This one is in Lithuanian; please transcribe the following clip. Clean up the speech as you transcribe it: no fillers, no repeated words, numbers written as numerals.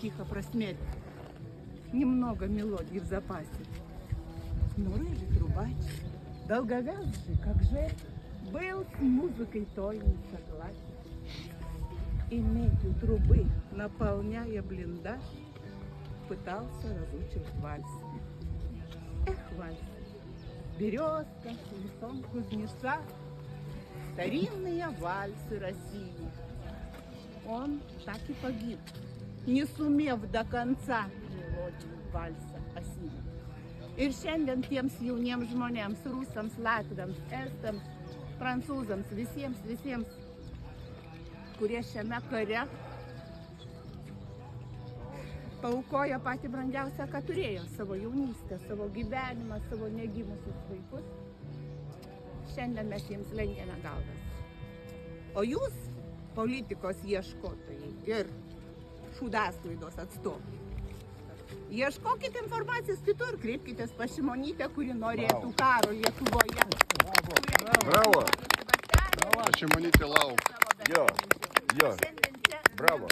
тихо просмеять. Немного мелодий в запасе. Но рыжий трубач, долговязый, как жерть, был с музыкой той не согласен. И медью трубы, наполняя блиндаж, пытался разучить вальс. Эх, вальс, березка, лесом кузнеца, старинные вальсы России. Он так и погиб, не сумев до конца мелодию вальса осилить. Ir šiandien tiems jauniems žmonėms, rusams, latviams, estams, prancūzams, visiems, kurie šiame kare paaukojo patį brangiausią, ką turėjo, savo jaunystę, savo gyvenimą, savo negimusius vaikus, šiandien mes jiems lenkiame galvas. O jūs, politikos ieškotojai ir žiniasklaidos atstovai, ieškokite informacijos kitur, kreipkitės pas Šimonytę, kuri norėtų karo Lietuvoje. Bravo! Šimonytė lauk. Jo. Šiandien čia Bravo.